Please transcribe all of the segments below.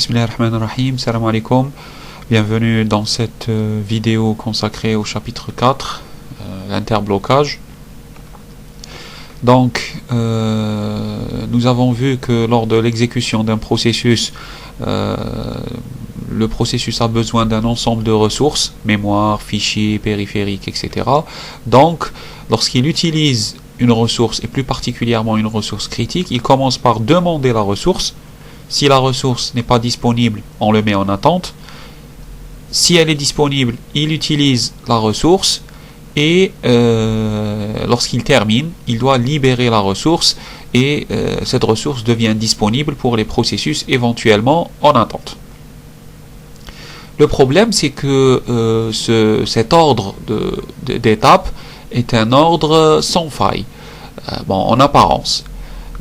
Bismillahirrahmanirrahim, salam alaikum. Bienvenue dans cette vidéo consacrée au chapitre 4, l'interblocage. Donc, nous avons vu que lors de l'exécution d'un processus, le processus a besoin d'un ensemble de ressources, mémoire, fichiers, périphériques, etc. Donc, lorsqu'il utilise une ressource, et plus particulièrement une ressource critique, il commence par demander la ressource. Si la ressource n'est pas disponible, on le met en attente. Si elle est disponible, il utilise la ressource et lorsqu'il termine, il doit libérer la ressource et cette ressource devient disponible pour les processus éventuellement en attente. Le problème, c'est que cet ordre d'étapes est un ordre sans faille, en apparence.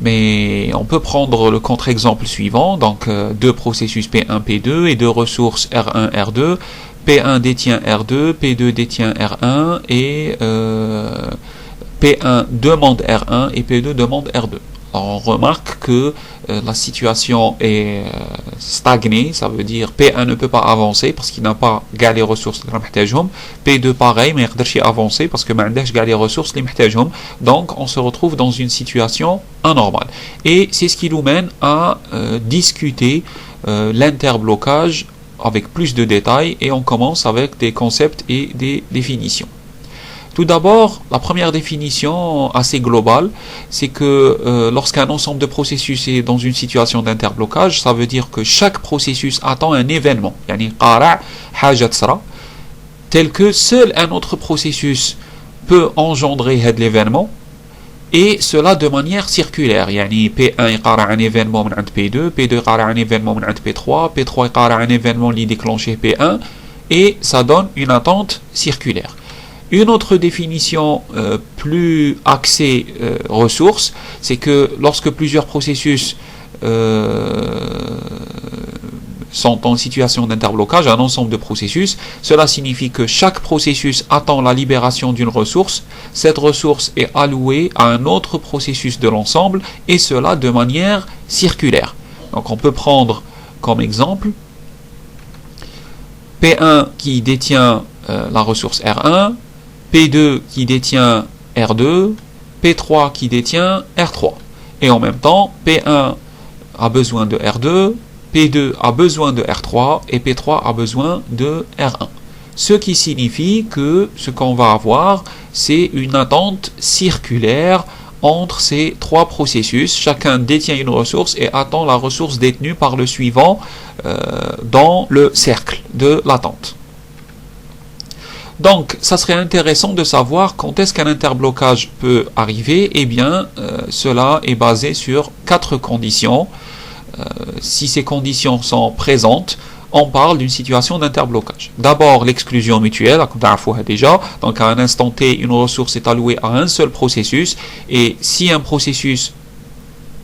Mais on peut prendre le contre-exemple suivant, donc deux processus P1, P2 et deux ressources R1, R2. P1 détient R2, P2 détient R1 et P1 demande R1 et P2 demande R2. Alors on remarque que la situation est stagnée, ça veut dire P1 ne peut pas avancer parce qu'il n'a pas les ressources P2 pareil, mais il ne peut pas avancer parce que les ressources donc on se retrouve dans une situation anormale. Et c'est ce qui nous mène à discuter l'interblocage avec plus de détails et on commence avec des concepts et des définitions. Tout d'abord, la première définition assez globale, c'est que lorsqu'un ensemble de processus est dans une situation d'interblocage, ça veut dire que chaque processus attend un événement, tel que seul un autre processus peut engendrer l'événement, et cela de manière circulaire. P1 يقرأ un événement من عند P2, P2 يقرأ un événement من عند P3, P3 يقرأ un événement qui déclenche P1, et ça donne une attente circulaire. Une autre définition plus axée ressources, c'est que lorsque plusieurs processus sont en situation d'interblocage, un ensemble de processus, cela signifie que chaque processus attend la libération d'une ressource. Cette ressource est allouée à un autre processus de l'ensemble, et cela de manière circulaire. Donc on peut prendre comme exemple P1 qui détient la ressource R1, P2 qui détient R2, P3 qui détient R3. Et en même temps, P1 a besoin de R2, P2 a besoin de R3 et P3 a besoin de R1. Ce qui signifie que ce qu'on va avoir, c'est une attente circulaire entre ces trois processus. Chacun détient une ressource et attend la ressource détenue par le suivant dans le cercle de l'attente. Donc, ça serait intéressant de savoir quand est-ce qu'un interblocage peut arriver. Eh bien, cela est basé sur 4 conditions. Si ces conditions sont présentes, on parle d'une situation d'interblocage. D'abord, l'exclusion mutuelle, comme vous l'avez déjà. Donc, à un instant T, une ressource est allouée à un seul processus. Et si un processus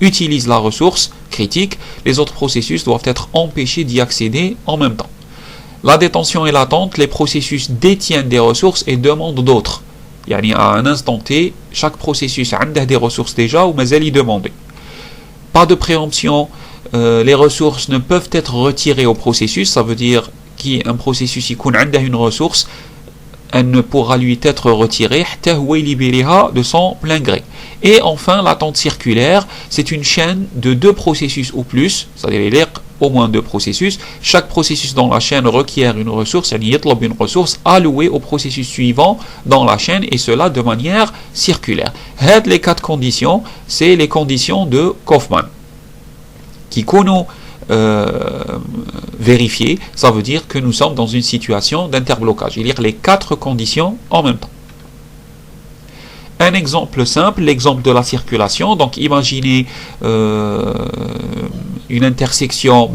utilise la ressource critique, les autres processus doivent être empêchés d'y accéder en même temps. La détention et l'attente, les processus détiennent des ressources et demandent d'autres. À un instant T, chaque processus a des ressources déjà ou mais elle y demande. Pas de préemption, les ressources ne peuvent être retirées au processus, ça veut dire qu'un processus a une ressource, elle ne pourra lui être retirée de son plein gré. Et enfin, l'attente circulaire, c'est une chaîne de 2 processus ou plus, c'est-à-dire au moins 2 processus. Chaque processus dans la chaîne requiert une ressource, une ressource allouée au processus suivant dans la chaîne, et cela de manière circulaire. Les 4 conditions, c'est les conditions de Kaufman. Qui nous vérifier, ça veut dire que nous sommes dans une situation d'interblocage. Il y a les 4 conditions en même temps. Un exemple simple, l'exemple de la circulation. Donc imaginez une intersection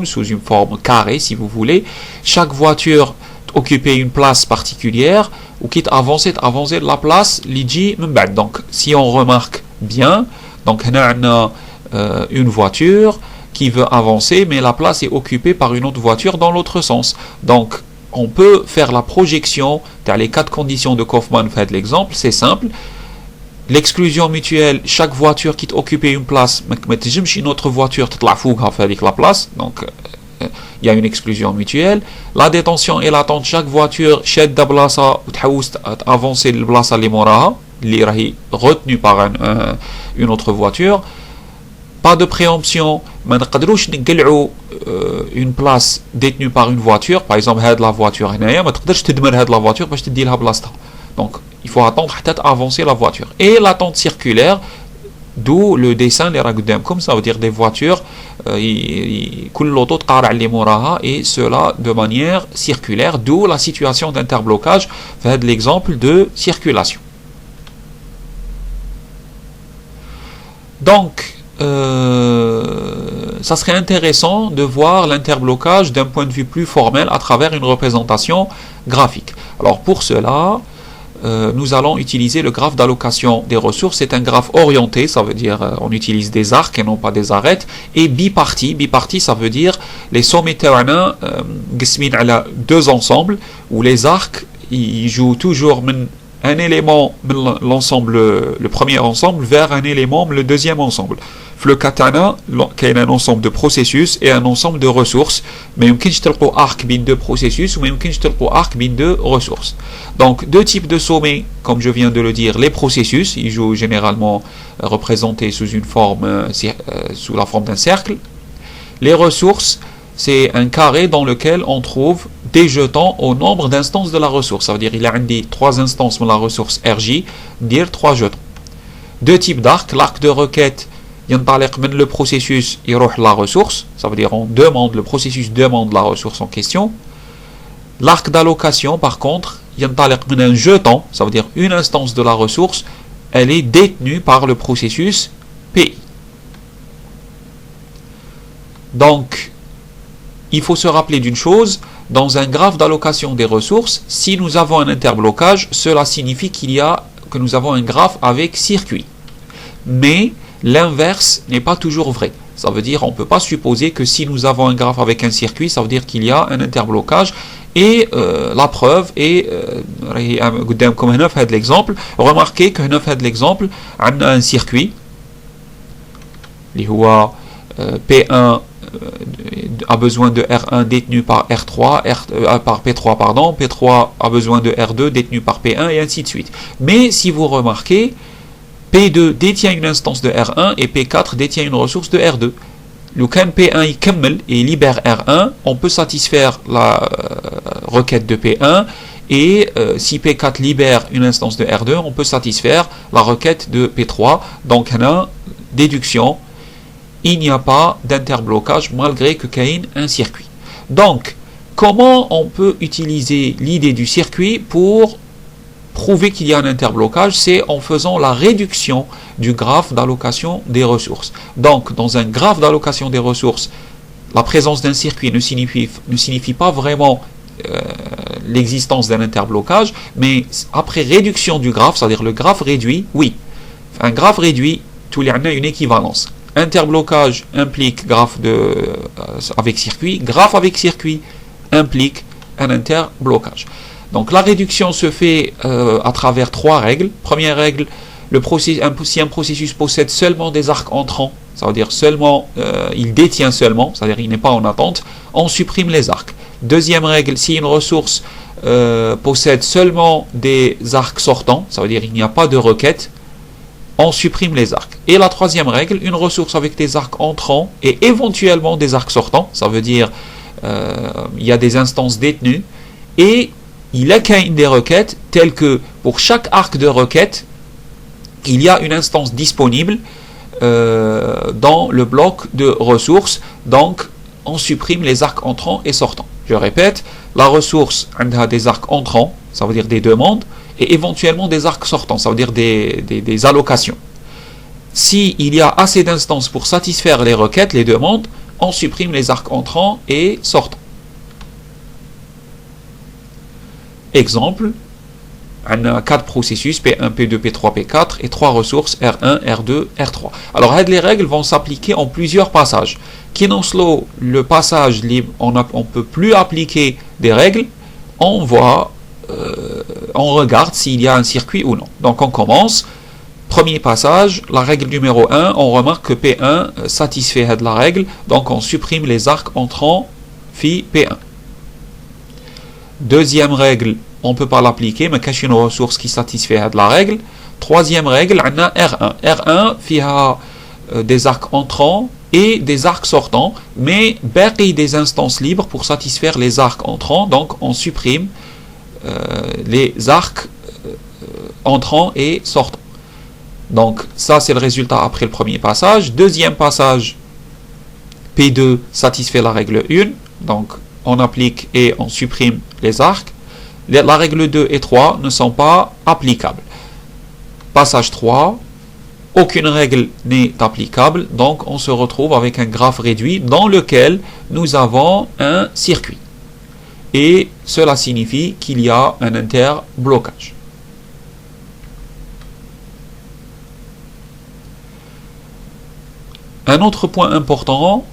sous une forme carrée si vous voulez. Chaque voiture occupait une place particulière ou quitte avancer de la place l'idji. Donc si on remarque bien, donc on a une voiture qui veut avancer, mais la place est occupée par une autre voiture dans l'autre sens. Donc, on peut faire la projection dans les 4 conditions de Kaufman. Faites l'exemple, c'est simple. L'exclusion mutuelle, chaque voiture qui occupait une place, une autre voiture te la fougue avec la place, donc il y a une exclusion mutuelle. La détention et l'attente, chaque voiture شاد بلاصه وتحوس avancer البلاصه اللي موراها اللي راهي retenue par une autre voiture. Pas de préemption, ما نقدروش نقلعوا une place détenue par une voiture. Par exemple هاد la voiture هنايا ما تقدرش تدمر هاد la voiture باش تدي لها بلاصتها. Donc il faut attendre حتى avancer la voiture. Et l'attente circulaire, d'où le dessin les قدامكم, ça veut dire des voitures كل لوطو تقارع اللي موراها, et cela de manière circulaire, d'où la situation d'interblocage في هاد l'exemple de circulation. Donc ça serait intéressant de voir l'interblocage d'un point de vue plus formel à travers une représentation graphique. Alors pour cela, nous allons utiliser le graphe d'allocation des ressources. C'est un graphe orienté, ça veut dire on utilise des arcs et non pas des arêtes, et biparti. Biparti, ça veut dire les sommets تاعنا قسمين على deux ensembles où les arcs ils jouent toujours un élément l'ensemble, le premier ensemble vers un élément le deuxième ensemble. Le katana qui est un ensemble de processus et un ensemble de ressources, mais يمكنش تلقوا arc بين deux processus ou يمكنش تلقوا arc بين deux ressources. Donc deux types de sommets, comme je viens de le dire. Les processus, ils jouent généralement représentés sous une forme sous la forme d'un cercle. Les ressources, c'est un carré dans lequel on trouve des jetons au nombre d'instances de la ressource. Ça veut dire il a dit 3 instances de la ressource RJ, dire 3 jetons. Deux types d'arc. L'arc de requête, le processus يروح la ressource, ça veut dire on demande, le processus demande la ressource en question. L'arc d'allocation, par contre, un jeton, ça veut dire une instance de la ressource, elle est détenue par le processus PI. Donc il faut se rappeler d'une chose: dans un graphe d'allocation des ressources, si nous avons un interblocage, cela signifie que nous avons un graphe avec circuit. Mais l'inverse n'est pas toujours vrai. Ça veut dire on ne peut pas supposer que si nous avons un graphe avec un circuit, ça veut dire qu'il y a un interblocage. Et la preuve est, comme l'exemple, remarquez que dans l'exemple, on a un circuit, P1 a besoin de R1 détenu par R3, par P3, pardon, P3 a besoin de R2 détenu par P1 et ainsi de suite. Mais si vous remarquez, P2 détient une instance de R1 et P4 détient une ressource de R2. Le cas P1 il libère R1, on peut satisfaire la requête de P1, et si P4 libère une instance de R2, on peut satisfaire la requête de P3. Donc déduction, il n'y a pas d'interblocage malgré que qu'il y ait un circuit. Donc comment on peut utiliser l'idée du circuit pour prouver qu'il y a un interblocage? C'est en faisant la réduction du graphe d'allocation des ressources. Donc dans un graphe d'allocation des ressources, la présence d'un circuit ne signifie pas vraiment l'existence d'un interblocage, mais après réduction du graphe, c'est-à-dire le graphe réduit, oui. Un graphe réduit, tout y a une équivalence. Interblocage implique graphe avec circuit, graphe avec circuit implique un interblocage. Donc la réduction se fait à travers 3 règles. Première règle, si un processus possède seulement des arcs entrants, ça veut dire seulement, il détient seulement, c'est-à-dire il n'est pas en attente, on supprime les arcs. Deuxième règle, si une ressource possède seulement des arcs sortants, ça veut dire il n'y a pas de requête, on supprime les arcs. Et la troisième règle, une ressource avec des arcs entrants et éventuellement des arcs sortants, ça veut dire il y a des instances détenues, et il accueille des requêtes telles que pour chaque arc de requête, il y a une instance disponible dans le bloc de ressources. Donc on supprime les arcs entrants et sortants. Je répète, la ressource a des arcs entrants, ça veut dire des demandes, et éventuellement des arcs sortants, ça veut dire des allocations. Si il y a assez d'instances pour satisfaire les requêtes, les demandes, on supprime les arcs entrants et sortants. Exemple, on a 4 processus, P1, P2, P3, P4, et 3 ressources, R1, R2, R3. Alors, les règles vont s'appliquer en plusieurs passages. Kinoslo, le passage libre, on ne peut plus appliquer des règles, on regarde s'il y a un circuit ou non. Donc, on commence. Premier passage, la règle numéro 1, on remarque que P1 satisfait la règle, donc on supprime les arcs entrants phi P1. Deuxième règle, on ne peut pas l'appliquer, mais il y a une ressource qui satisfait la règle. Troisième règle, on a R1. R1 fait des arcs entrants et des arcs sortants, mais il y a des instances libres pour satisfaire les arcs entrants, donc on supprime les arcs entrants et sortants. Donc ça c'est le résultat après le premier passage. Deuxième passage, P2 satisfait la règle 1, donc on applique et on supprime les arcs. La règle 2 et 3 ne sont pas applicables. Passage 3, aucune règle n'est applicable, donc on se retrouve avec un graphe réduit dans lequel nous avons un circuit. Et cela signifie qu'il y a un interblocage. Un autre point important,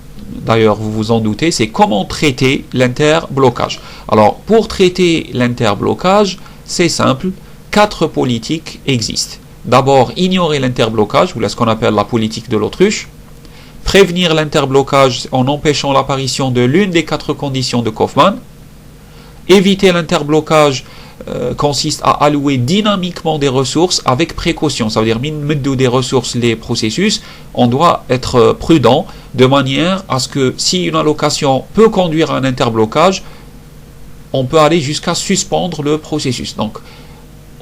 d'ailleurs vous vous en doutez, c'est comment traiter l'interblocage. Alors pour traiter l'interblocage, c'est simple, 4 politiques existent. D'abord, ignorer l'interblocage, ou ce qu'on appelle la politique de l'autruche. Prévenir l'interblocage en empêchant l'apparition de l'une des 4 conditions de Kaufmann. Éviter l'interblocage consiste à allouer dynamiquement des ressources avec précaution. Ça veut dire, des ressources, les processus, on doit être prudent de manière à ce que si une allocation peut conduire à un interblocage, on peut aller jusqu'à suspendre le processus. Donc,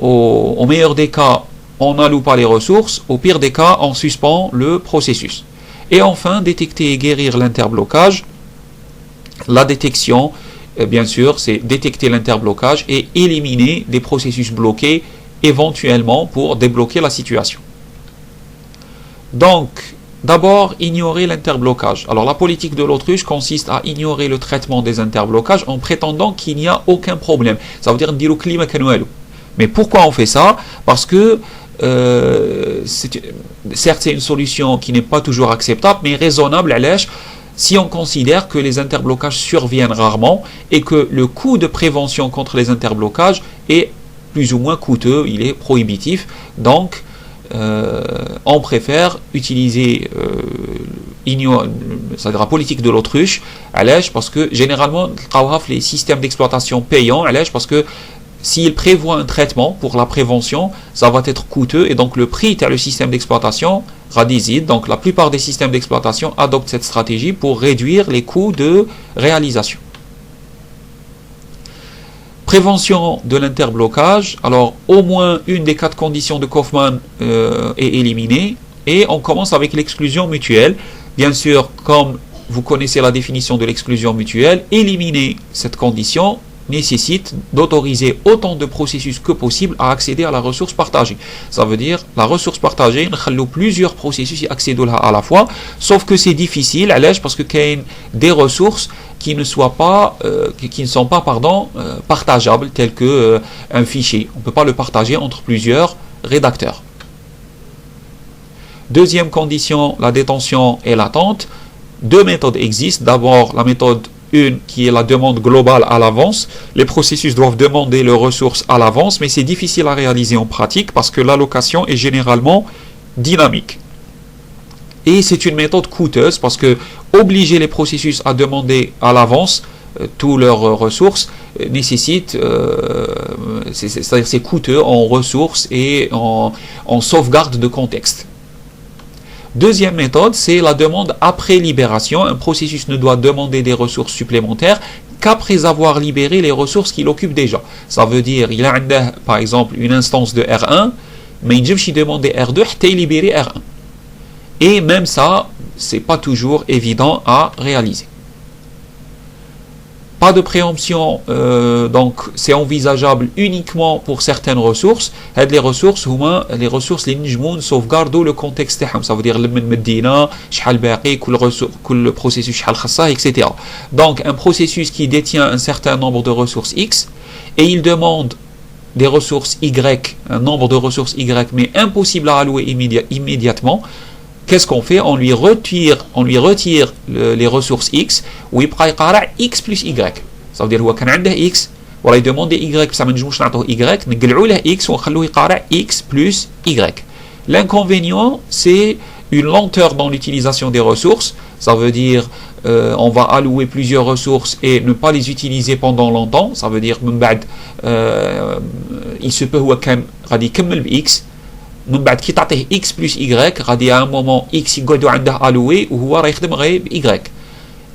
au meilleur des cas, on n'alloue pas les ressources, au pire des cas, on suspend le processus. Et enfin, détecter et guérir l'interblocage. La détection, bien sûr, c'est détecter l'interblocage et éliminer des processus bloqués éventuellement pour débloquer la situation. Donc, d'abord, ignorer l'interblocage. Alors, la politique de l'autruche consiste à ignorer le traitement des interblocages en prétendant qu'il n'y a aucun problème. Ça veut dire dire au climat canuelo. Mais pourquoi on fait ça? Parce que certes, c'est une solution qui n'est pas toujours acceptable, mais raisonnable à l'âge si on considère que les interblocages surviennent rarement et que le coût de prévention contre les interblocages est plus ou moins coûteux, il est prohibitif. Donc, on préfère utiliser la politique de l'autruche à l'âge parce que généralement, les systèmes d'exploitation payants à l'âge parce que s'il prévoit un traitement pour la prévention, ça va être coûteux et donc le prix à le système d'exploitation radizide. Donc la plupart des systèmes d'exploitation adoptent cette stratégie pour réduire les coûts de réalisation. Prévention de l'interblocage. Alors au moins une des 4 conditions de Kaufmann est éliminée et on commence avec l'exclusion mutuelle. Bien sûr, comme vous connaissez la définition de l'exclusion mutuelle, éliminer cette condition nécessite d'autoriser autant de processus que possible à accéder à la ressource partagée. Ça veut dire la ressource partagée, nous avons plusieurs processus y accéder à la fois, sauf que c'est difficile à l'âge parce que il y a des ressources qui ne sont pas partageables, telles que un fichier. On ne peut pas le partager entre plusieurs rédacteurs. Deuxième condition, la détention et l'attente. 2 méthodes existent. D'abord, la méthode une qui est la demande globale à l'avance. Les processus doivent demander leurs ressources à l'avance, mais c'est difficile à réaliser en pratique parce que l'allocation est généralement dynamique. Et c'est une méthode coûteuse parce que obliger les processus à demander à l'avance toutes leurs ressources nécessite, c'est-à-dire c'est coûteux en ressources et en sauvegarde de contexte. Deuxième méthode, c'est la demande après libération. Un processus ne doit demander des ressources supplémentaires qu'après avoir libéré les ressources qu'il occupe déjà. Ça veut dire, il a par exemple une instance de R1, mais il doit demander R2 pour libérer R1. Et même ça, c'est pas toujours évident à réaliser. Pas de préemption, donc c'est envisageable uniquement pour certaines ressources. Les ressources, les nijmoun sauvegardent le contexte. Ça veut dire le medina, le processus, etc. Donc un processus qui détient un certain nombre de ressources X et il demande des ressources Y, un nombre de ressources Y, mais impossible à allouer immédiatement. Qu'est-ce qu'on fait? On lui retire les ressources X ou il prend X plus Y. Ça veut dire qu'il a X, il demande Y, ça ne Y, on X ou X plus Y. L'inconvénient, c'est une lenteur dans l'utilisation des ressources. Ça veut dire on va allouer plusieurs ressources et ne pas les utiliser pendant longtemps. Ça veut dire il se peut غادي يكمل بx من بعد كي تعطيه x plus y غادي à un moment x يقعدوا عنده alloué وهو راه يخدم غير ب y.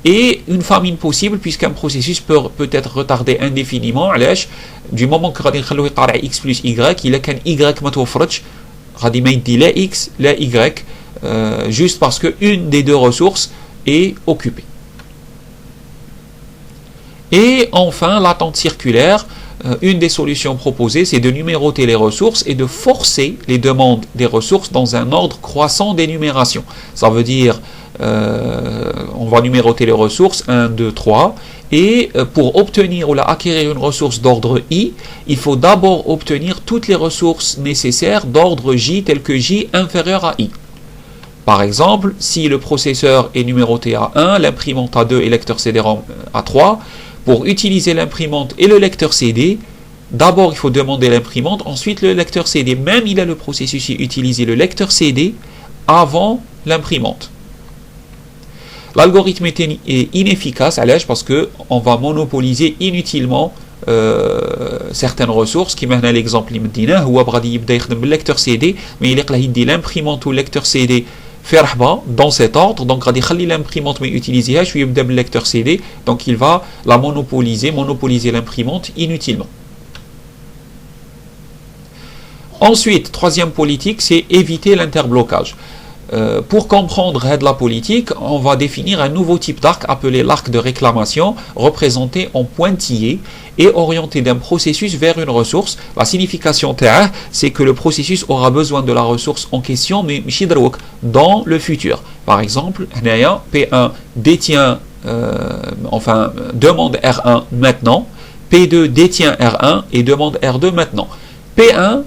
Et une famine possible puisqu'un processus peut être retardé indéfiniment. علاش du moment que غادي نخلوه يقارع x plus y إلا كان y ما توفرتش غادي ما يدي لا x لا y juste parce que une des deux ressources est occupée. Et enfin, l'attente circulaire, une des solutions proposées, c'est de numéroter les ressources et de forcer les demandes des ressources dans un ordre croissant d'énumération. Ça veut dire, on va numéroter les ressources 1, 2, 3, et pour obtenir ou acquérir une ressource d'ordre I, il faut d'abord obtenir toutes les ressources nécessaires d'ordre J, telles que J inférieur à I. Par exemple, si le processeur est numéroté à 1, l'imprimante à 2 et le lecteur CD-ROM à 3, pour utiliser l'imprimante et le lecteur CD, d'abord il faut demander l'imprimante, ensuite le lecteur CD. Même il a le processus utiliser le lecteur CD avant l'imprimante. L'algorithme est inefficace à l'âge parce qu'on va monopoliser inutilement certaines ressources. Qui mène à l'exemple immédiat, où Abradi يبدا يخدم بالlecteur CD, mais il est l'imprimante ou le lecteur CD dans cet ordre, donc غادي يخلي l'imprimante mais utiliser ويبدا بالlecteur CD, donc il va la monopoliser l'imprimante inutilement. Ensuite, troisième politique, c'est éviter l'interblocage. Pour comprendre la politique, on va définir un nouveau type d'arc appelé l'arc de réclamation, représenté en pointillé et orienté d'un processus vers une ressource. La signification c'est que le processus aura besoin de la ressource en question, mais dans le futur. Par exemple, P1 détient, demande R1 maintenant, P2 détient R1 et demande R2 maintenant. P1,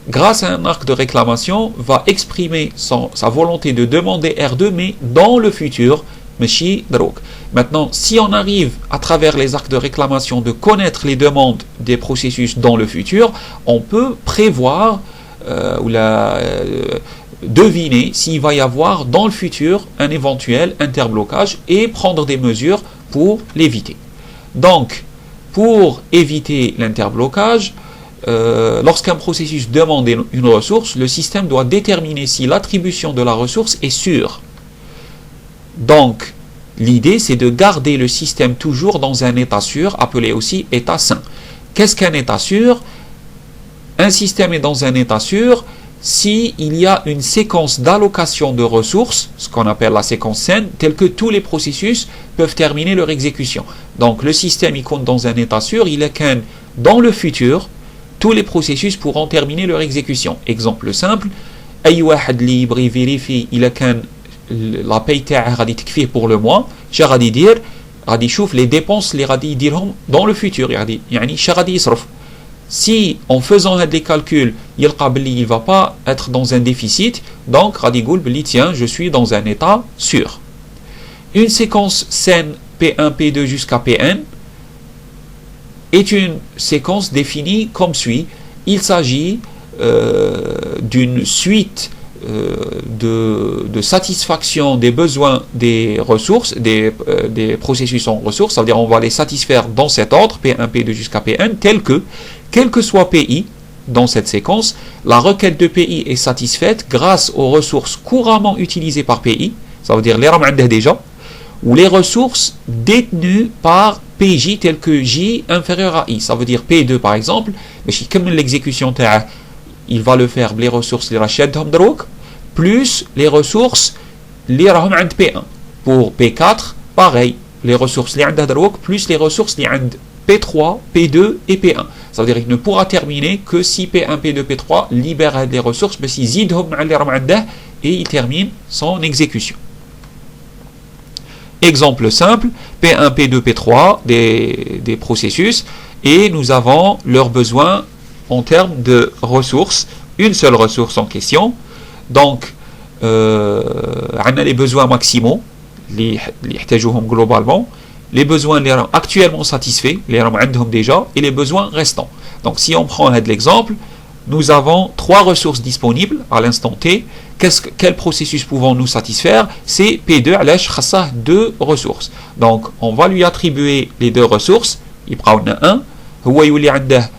grâce à un arc de réclamation, va exprimer sa volonté de demander R2, mais dans le futur. Maintenant, si on arrive à travers les arcs de réclamation de connaître les demandes des processus dans le futur, on peut prévoir deviner s'il va y avoir dans le futur un éventuel interblocage et prendre des mesures pour l'éviter. Donc, pour éviter l'interblocage, lorsqu'un processus demande une ressource, le système doit déterminer si l'attribution de la ressource est sûre. Donc, l'idée, c'est de garder le système toujours dans un état sûr, appelé aussi état sain. Qu'est-ce qu'un état sûr? Un système est dans un état sûr s'il y a une séquence d'allocation de ressources, ce qu'on appelle la séquence saine, telle que tous les processus peuvent terminer leur exécution. Donc, le système, il compte dans un état sûr, il est qu'un dans le futur, tous les processus pourront terminer leur exécution. Exemple simple, أي واحد اللي يبغي vérifier إلا كان la paye تاعه غادي تكفيه pour le mois، شا غادي يدير؟ غادي يشوف les dépenses اللي غادي يديرهم dans le futur، يعني شا غادي يصرف. Si en faisant les calculs, يلقى بلي il va pas être dans un déficit, donc غادي يقول بلي tiens, je suis dans un état sûr. Une séquence saine P1, P2 jusqu'à Pn est une séquence définie comme suit. Il s'agit d'une suite de satisfaction des besoins des ressources, des processus en ressources, ça veut dire on va les satisfaire dans cet ordre, P1, P2 jusqu'à Pn, tel que, quel que soit Pi dans cette séquence, la requête de Pi est satisfaite grâce aux ressources couramment utilisées par Pi, ça veut dire les RAM déjà, ou les ressources détenues par PJ telles que J inférieur à I. Ça veut dire P2 par exemple, mais comme l'exécution il va le faire les ressources les rachadhom drouk plus les ressources les rahom عند P1. Pour P4 pareil, les ressources les عند drouk plus les ressources les عند P3, P2 et P1. Ça veut dire qu'il ne pourra terminer que si P1, P2, P3 libèrent les ressources, mais si zidhom les rahom عنده et il termine son exécution. Exemple simple, P1, P2, P3, des processus, et nous avons leurs besoins en termes de ressources, une seule ressource en question. Donc, on a les besoins maximaux, les globalement, les besoins actuellement satisfaits, les déjà, et les besoins restants. Donc, si on prend l'exemple, nous avons 3 ressources disponibles à l'instant T. Quel processus pouvons-nous satisfaire? C'est P2, علاش خاصه 2 ressources. Donc on va lui attribuer les 2 ressources. يبقى لنا 1. هو يولي عنده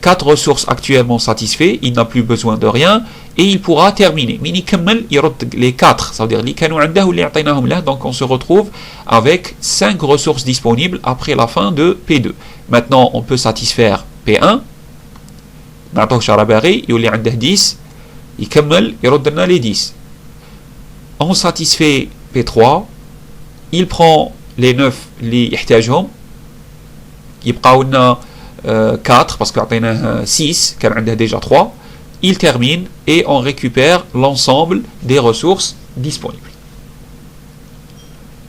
4 ressources actuellement satisfaites, il n'a plus besoin de rien et il pourra terminer. Mais يكمل يرد les 4, ça veut dire اللي كانوا عنده واللي عطيناهم له. Donc on se retrouve avec 5 ressources disponibles après la fin de P2. Maintenant on peut satisfaire P1. نعطوه شارع باغي يولي عنده 10 يكمل يرد لنا les 10. On satisfait P3, il prend les 9 اللي يحتاجهم يبقاو لنا 4 parce qu'عطيناه 6 كان عنده déjà 3. Il termine et on récupère l'ensemble des ressources disponibles.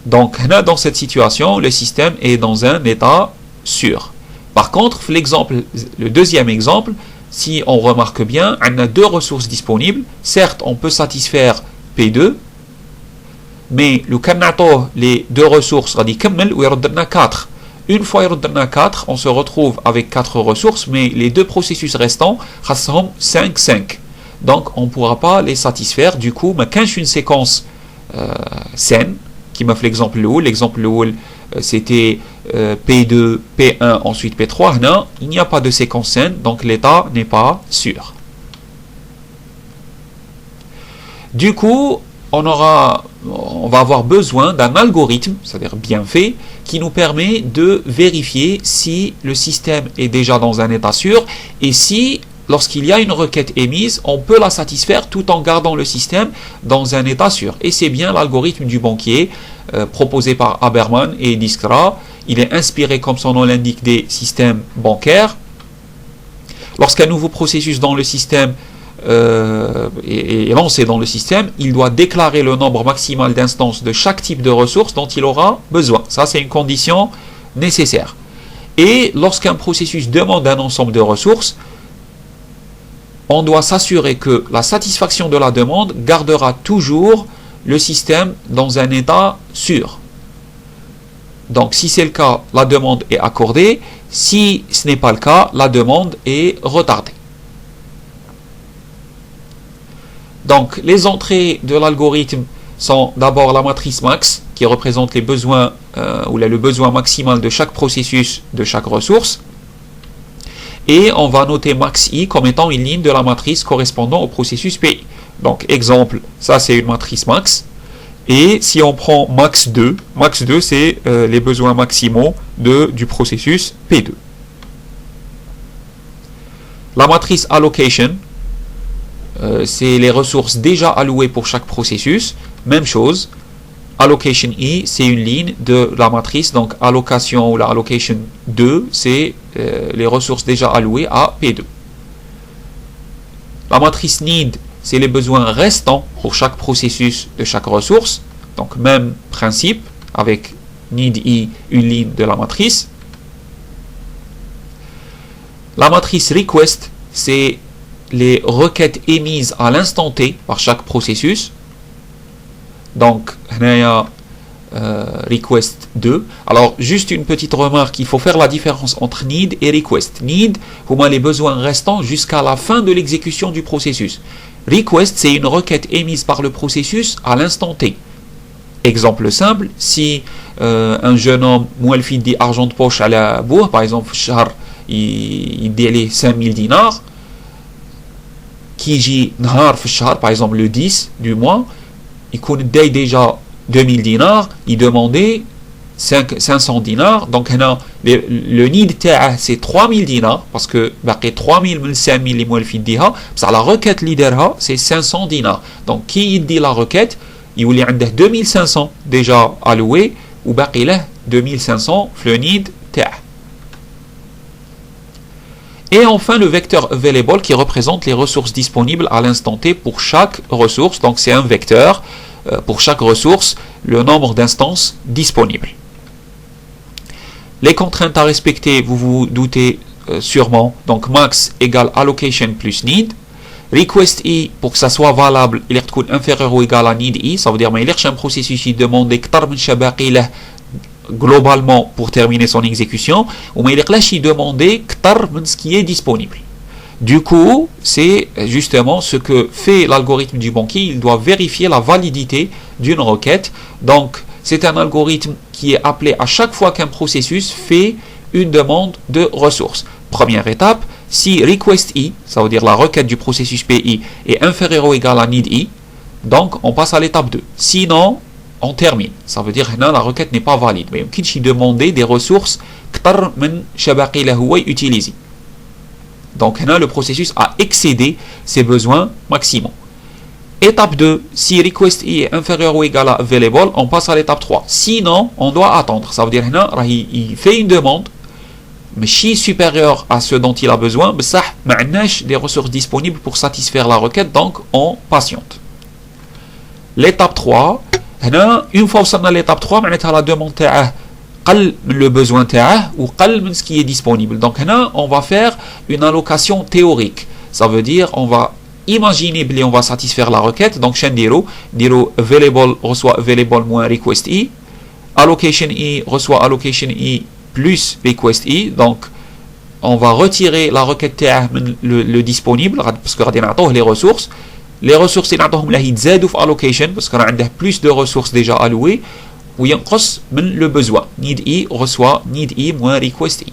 Donc là, dans cette situation, le système est dans un état sûr. Par contre, l'exemple, le deuxième exemple, si on remarque bien, on a 2 ressources disponibles. Certes, on peut satisfaire P2, mais le كنعطوه les 2 ressources غادي يكمل ويرد لنا 4. Une fois يرد لنا 4, on se retrouve avec 4 ressources, mais les 2 processus restants خاصهم 5. Donc on ne pourra pas les satisfaire. Du coup, ما كانش une séquence saine qui m'a fait l'exemple الاول. L'exemple الاول c'était P2, P1, ensuite P3. Non, il n'y a pas de séquence saine, donc l'état n'est pas sûr. Du coup, on va avoir besoin d'un algorithme, c'est-à-dire bien fait, qui nous permet de vérifier si le système est déjà dans un état sûr et si, lorsqu'il y a une requête émise, on peut la satisfaire tout en gardant le système dans un état sûr. Et c'est bien l'algorithme du banquier proposé par Habermas et Dijkstra. Il est inspiré, comme son nom l'indique, des systèmes bancaires. Lorsqu'un nouveau processus dans le système est lancé dans le système, il doit déclarer le nombre maximal d'instances de chaque type de ressources dont il aura besoin. Ça, c'est une condition nécessaire. Et lorsqu'un processus demande un ensemble de ressources, on doit s'assurer que la satisfaction de la demande gardera toujours le système dans un état sûr. Donc si c'est le cas, la demande est accordée. Si ce n'est pas le cas, la demande est retardée. Donc les entrées de l'algorithme sont d'abord la matrice max qui représente les besoins ou le besoin maximal de chaque processus, de chaque ressource. Et on va noter max i comme étant une ligne de la matrice correspondant au processus PI. Donc exemple, ça c'est une matrice max. Et si on prend max 2 c'est les besoins maximaux du processus P2. La matrice allocation, c'est les ressources déjà allouées pour chaque processus. Même chose, allocation i, c'est une ligne de la matrice, donc allocation ou la allocation 2, c'est les ressources déjà allouées à P2. La matrice need, c'est les besoins restants pour chaque processus de chaque ressource. Donc même principe, avec need i, une ligne de la matrice. La matrice request, c'est les requêtes émises à l'instant T par chaque processus. Donc, request 2. Alors, juste une petite remarque, il faut faire la différence entre need et request. Need, les besoins restants jusqu'à la fin de l'exécution du processus. Request, c'est une requête émise par le processus à l'instant T. Exemple simple, si un jeune homme, mouelfi dit argent de poche à la bourre, par exemple, il délai 5000 dinars, qui dit par exemple le 10 du mois, il connaît déjà 2000 dinars, il demandait 500 dinars, donc le need c'est 3000 dinars, parce que 3000 من 5000 اللي مولفين ديها بصح la requête اللي دارها c'est 500 dinars. Donc qui يدي la requête يولي عنده 2500 déjà alloué وباقي له 2500 في le need تاعه. Et enfin le vecteur available qui représente les ressources disponibles à l'instant T pour chaque ressource. Donc c'est un vecteur pour chaque ressource, le nombre d'instances disponibles. Les contraintes à respecter, vous vous doutez sûrement. Donc max égale allocation plus need. Request i, pour que ça soit valable, il est inférieur ou égal à need i. Ça veut dire qu'il y a un processus qui demande globalement pour terminer son exécution, ou mais il est demander ce qui est disponible. Du coup, c'est justement ce que fait l'algorithme du banquier. Il doit vérifier la validité d'une requête. Donc, c'est un algorithme qui est appelé à chaque fois qu'un processus fait une demande de ressources. Première étape, si request i, ça veut dire la requête du processus PI, est inférieure ou égale à need i, donc on passe à l'étape 2. Sinon, on termine. Ça veut dire que la requête n'est pas valide. Mais on peut demander des ressources كتر من شباقي له هو utilisé. Donc là, le processus a excédé ses besoins maximaux. Étape 2, si request i est inférieur ou égal à available, on passe à l'étape 3. Sinon, on doit attendre. Ça veut dire que il fait une demande, mais si supérieur à ce dont il a besoin, ça n'a des ressources disponibles pour satisfaire la requête, donc on patiente. L'étape 3, une fois qu'on a l'étape 3, la demande le besoin ou ce qui est disponible. Donc là, on va faire une allocation théorique. Ça veut dire on va imaginer que on va satisfaire la requête. Donc chez Diro available reçoit available moins request i, allocation i reçoit allocation i plus request i. Donc on va retirer la requête le disponible parce que les ressources نعطوهم له يتزادوا في allocation parce qu'on a plus de ressources déjà allouées وينقص من le besoin. Need i reçoit need i moins request i.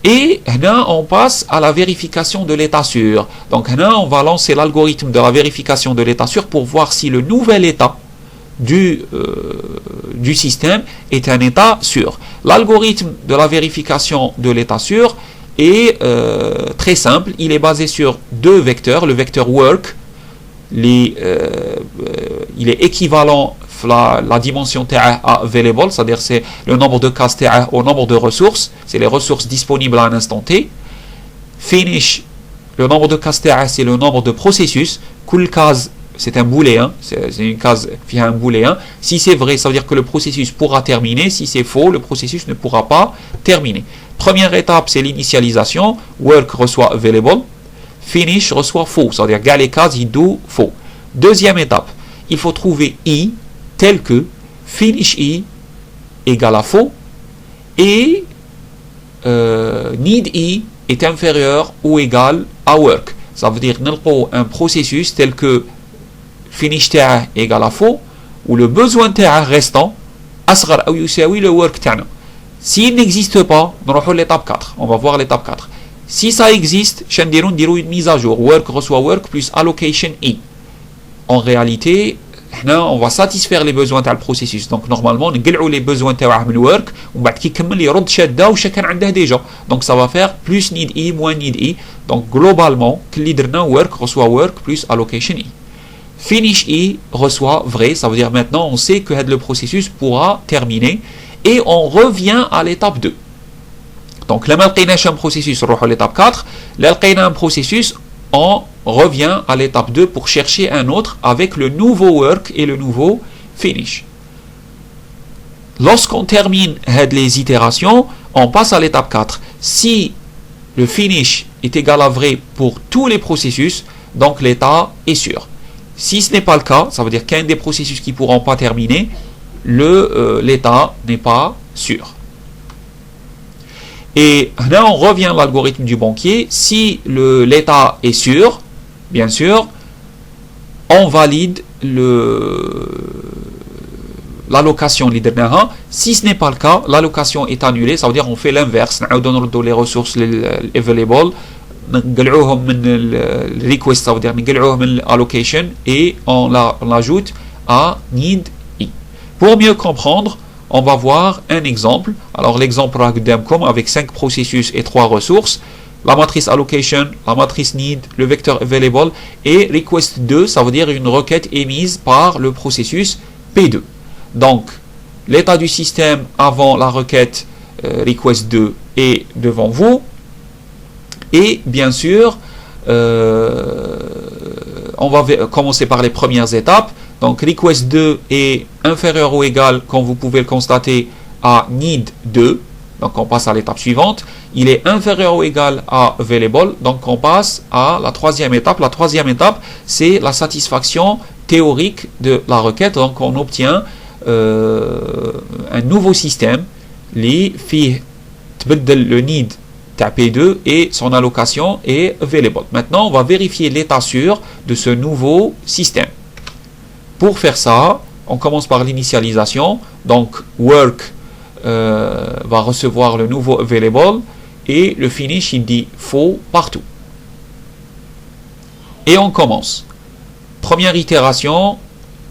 Et là, on passe à la vérification de l'état sûr. Donc là, on va lancer l'algorithme de la vérification de l'état sûr pour voir si le nouvel état du système est un état sûr. L'algorithme de la vérification de l'état sûr est très simple. Il est basé sur deux vecteurs. Le vecteur work, il est équivalent la dimension TA à available, c'est-à-dire c'est le nombre de cases TA au nombre de ressources, c'est les ressources disponibles à un instant T. Finish, le nombre de cases TA, c'est le nombre de processus. Cool case, c'est un booléen, c'est une case qui a un booléen. Si c'est vrai, ça veut dire que le processus pourra terminer. Si c'est faux, le processus ne pourra pas terminer. Première étape, c'est l'initialisation. Work reçoit available. Finish reçoit faux, c'est-à-dire les cases, il do faux. Deuxième étape, il faut trouver i tel que finish i égale à faux et need i est inférieur ou égal à work. Ça veut dire un processus tel que finish ta égale à faux ou le besoin ta restant asghar ou yusawi le work tana. S'il n'existe pas, on va l'étape 4. On va voir l'étape 4. Si ça existe, on une mise à jour. Work reçoit work plus allocation i. En réalité, on va satisfaire les besoins du processus. Donc normalement, on va les besoins de work, on va déjà. Donc ça va faire plus need i moins need i. Donc globalement, work reçoit work plus allocation i. Finish i reçoit vrai, ça veut dire maintenant on sait que le processus pourra terminer et on revient à l'étape 2. Donc là, on a un processus, on va à l'étape 4. Là, on a un processus, on revient à l'étape 2 pour chercher un autre avec le nouveau work et le nouveau finish. Lorsqu'on termine les itérations, on passe à l'étape 4. Si le finish est égal à vrai pour tous les processus, donc l'état est sûr. Si ce n'est pas le cas, ça veut dire qu'un des processus qui ne pourront pas terminer, l'état n'est pas sûr. Et là, on revient à l'algorithme du banquier. Si l'état est sûr, bien sûr, on valide l'allocation. Si ce n'est pas le cas, l'allocation est annulée. Ça veut dire qu'on fait l'inverse. On donne les ressources available, request, ça veut dire allocation, et on l'ajoute à need i. Pour mieux comprendre, on va voir un exemple. Alors l'exemple avec 5 processus et 3 ressources. La matrice allocation, la matrice need, le vecteur available et request 2, ça veut dire une requête émise par le processus P2. Donc l'état du système avant la requête request 2 est devant vous. Et bien sûr, on va commencer par les premières étapes. Donc request 2 est inférieur ou égal, comme vous pouvez le constater, à need 2. Donc on passe à l'étape suivante. Il est inférieur ou égal à available. Donc on passe à la troisième étape. La troisième étape, c'est la satisfaction théorique de la requête. Donc on obtient un nouveau système. Le need P2 et son allocation est available. Maintenant, on va vérifier l'état sûr de ce nouveau système. Pour faire ça, on commence par l'initialisation. Donc, work va recevoir le nouveau available et le finish, il dit faux partout. Et on commence. Première itération,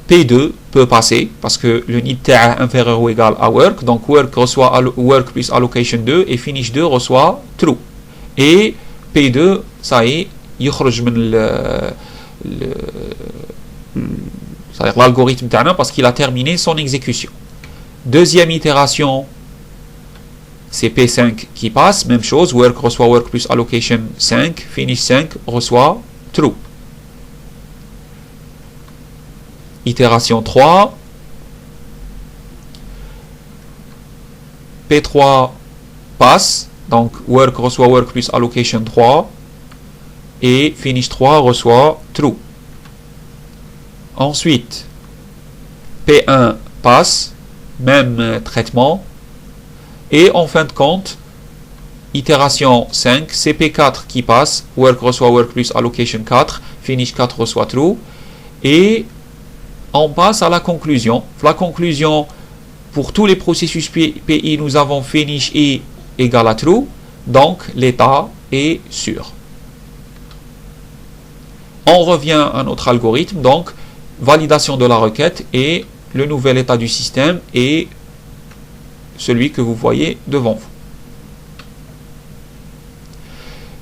P2 peut passer parce que le nid est inférieur ou égal à work. Donc work reçoit work plus allocation 2 et finish 2 reçoit true. Et P2, ça y est, c'est-à-dire l'algorithme تاعنا parce qu'il a terminé son exécution. Deuxième itération, c'est P5 qui passe, même chose, work reçoit work plus allocation 5, finish 5 reçoit true. Itération 3, P3 passe, donc work reçoit work plus allocation 3 et finish 3 reçoit true. Ensuite, P1 passe, même traitement, et en fin de compte, itération 5, c'est P4 qui passe, work reçoit work plus allocation 4, finish 4 reçoit true, et on passe à la conclusion. La conclusion, pour tous les processus PI, nous avons finish I égale à true, donc l'état est sûr. On revient à notre algorithme, donc validation de la requête et le nouvel état du système est celui que vous voyez devant vous.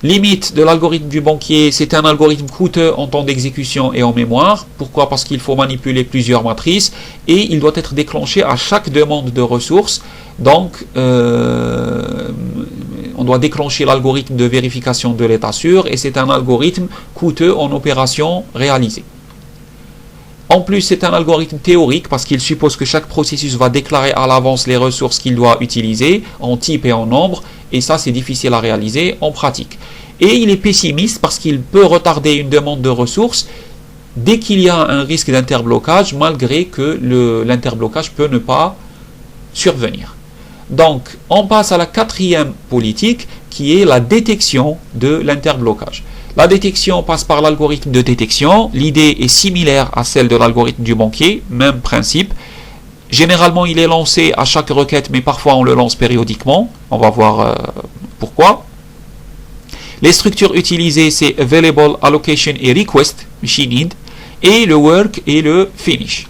Limite de l'algorithme du banquier, c'est un algorithme coûteux en temps d'exécution et en mémoire. Pourquoi? Parce qu'il faut manipuler plusieurs matrices et il doit être déclenché à chaque demande de ressources. Donc, on doit déclencher l'algorithme de vérification de l'état sûr et c'est un algorithme coûteux en opération réalisée. En plus, c'est un algorithme théorique parce qu'il suppose que chaque processus va déclarer à l'avance les ressources qu'il doit utiliser en type et en nombre. Et ça, c'est difficile à réaliser en pratique. Et il est pessimiste parce qu'il peut retarder une demande de ressources dès qu'il y a un risque d'interblocage, malgré que l'interblocage peut ne pas survenir. Donc, on passe à la quatrième politique, qui est la détection de l'interblocage. La détection passe par l'algorithme de détection. L'idée est similaire à celle de l'algorithme du banquier, même principe. Généralement, il est lancé à chaque requête, mais parfois on le lance périodiquement. On va voir pourquoi. Les structures utilisées, c'est Available, Allocation et Request, Machine Need, et le Work et le Finish.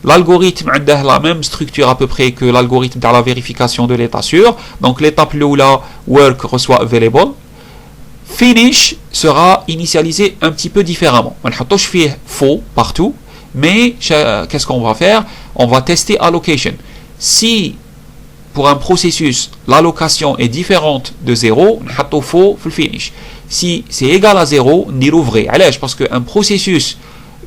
L'algorithme a la même structure à peu près que l'algorithme de la vérification de l'état sûr. Donc l'étape là, Work reçoit Available. Finish sera initialisé un petit peu différemment. On va faire faux partout, mais qu'est-ce qu'on va faire? On va tester allocation. Si pour un processus l'allocation est différente de 0, on va faux pour le finish. Si c'est égal à 0, on dit vrai. Parce qu'un processus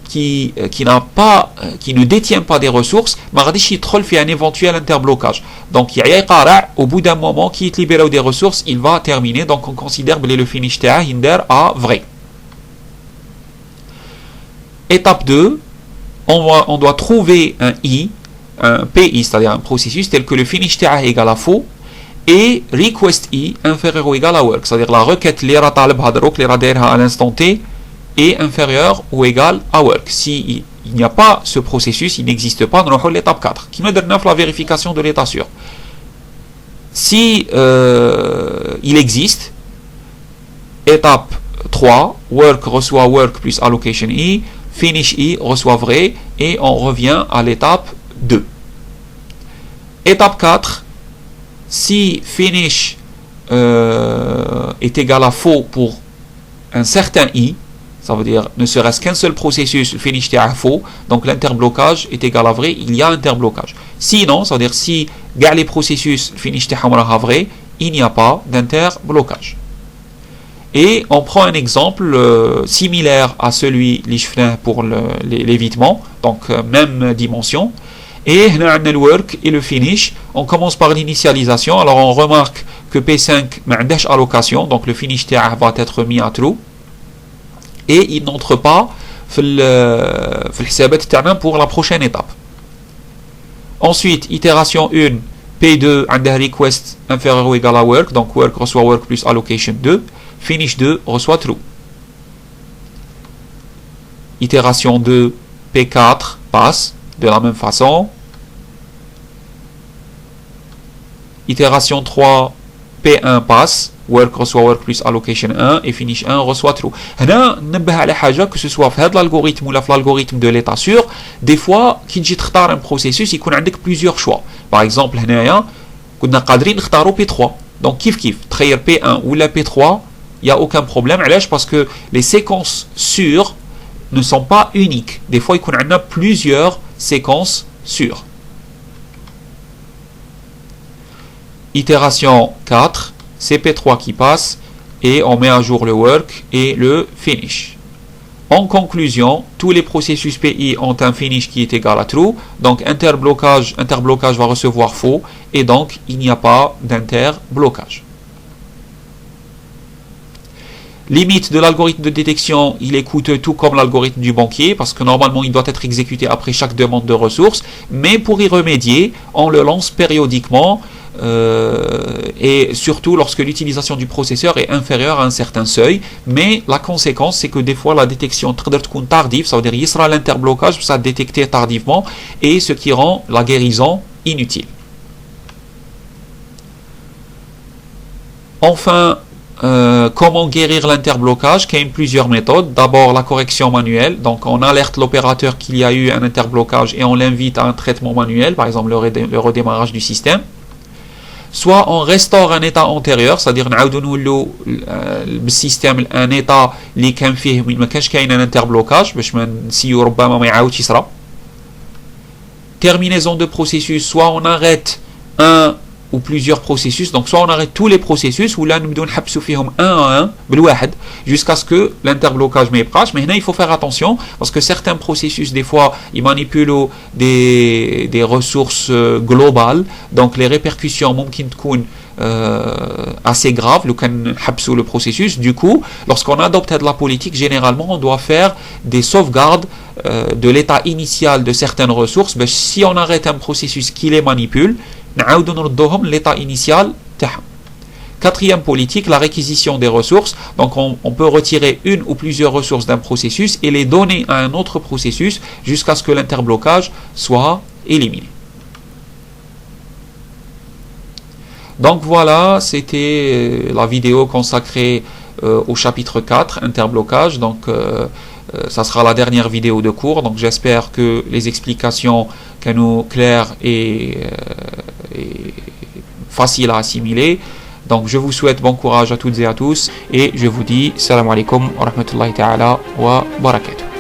qui ne détient pas des ressources, il fait un éventuel interblocage. Donc, au bout d'un moment, qui est libéré des ressources, il va terminer. Donc, on considère que le finish à vrai. Étape 2, on doit trouver un I, un PI, c'est-à-dire un processus tel que le finish est égal à faux, et request I inférieur ou égal à work, c'est-à-dire la requête à l'instant T est inférieur ou égal à work. Si il n'y a pas ce processus, il n'existe pas, nous avons l'étape 4, qui nous donne la vérification de l'état sûr. Si il existe, étape 3, work reçoit work plus allocation I, finish I reçoit vrai, et on revient à l'étape 2. Étape 4, si finish est égal à faux pour un certain I, ça veut dire ne serait-ce qu'un seul processus, finish est à faux, donc l'interblocage est égal à vrai, il y a interblocage. Sinon, ça veut dire si les processus finish est à vrai, il n'y a pas d'interblocage. Et on prend un exemple similaire à celui pour l'évitement, donc même dimension. Et on a le work et le finish. On commence par l'initialisation. Alors on remarque que P5 n'a pas allocation, donc le finish va être mis à true. Et il n'entre pas pour la prochaine étape. Ensuite, itération 1, P2 عندها request inférieur ou égal à work, donc work reçoit work plus allocation 2, finish 2 reçoit true. Itération 2, P4 passe de la même façon. Itération 3, P1 passe, work reçoit work plus allocation 1 et finish 1 reçoit true. هنا ننبه على حاجه que ce soit في هذا l'algorithme ولا في l'algorithme de l'état sûr, des fois كي تجي تختار un processus يكون عندك plusieurs choix. Par exemple هنايا كنا قادرين نختاروا P3. Donc كيف تخير P1 ولا P3, il y a aucun problème. علاش؟ parce que les séquences sûres ne sont pas uniques. Des fois يكون عندنا plusieurs séquences sûres. Itération 4, c'est P3 qui passe et on met à jour le work et le finish. En conclusion, tous les processus PI ont un finish qui est égal à true, donc interblocage va recevoir faux et donc il n'y a pas d'interblocage. Limite de l'algorithme de détection, il est coûteux tout comme l'algorithme du banquier parce que normalement il doit être exécuté après chaque demande de ressources, mais pour y remédier, on le lance périodiquement et surtout lorsque l'utilisation du processeur est inférieure à un certain seuil. Mais la conséquence c'est que des fois la détection est tardive, ça veut dire qu'il sera l'interblocage, ça détecté tardivement et ce qui rend la guérison inutile. Enfin, comment guérir l'interblocage? Il y a plusieurs méthodes. D'abord la correction manuelle, donc on alerte l'opérateur qu'il y a eu un interblocage et on l'invite à un traitement manuel, par exemple le redémarrage du système. Soit on restaure un état antérieur, c'est-à-dire نعاودو le système un état اللي كان فيه وين ما كانش كاين un interblocage باش ما نسيو ربما ما يعاودش يصرى. Terminaison de processus, soit on arrête un ou plusieurs processus, donc soit on arrête tous les processus ou là nous devons نحبسوا فيهم un à un بالواحد jusqu'à ce que l'interblocage ما يبقاش. Mais là il faut faire attention parce que certains processus des fois ils manipulent des ressources globales, donc les répercussions ممكن تكون assez graves لو كان نحبسوا le processus. Du coup, lorsqu'on adopte de la politique, généralement on doit faire des sauvegardes de l'état initial de certaines ressources. Ben, si on arrête un processus qui les manipule, نعاودو نردوهم l'état initial تاعهم. Quatrième politique, la réquisition des ressources. Donc on peut retirer une ou plusieurs ressources d'un processus et les donner à un autre processus jusqu'à ce que l'interblocage soit éliminé. Donc voilà, c'était la vidéo consacrée au chapitre 4, interblocage. Donc ça sera la dernière vidéo de cours. Donc j'espère que les explications sont claires et faciles à assimiler. Donc je vous souhaite bon courage à toutes et à tous et je vous dis salam alaikum wa rahmatullahi ta'ala wa barakatuh.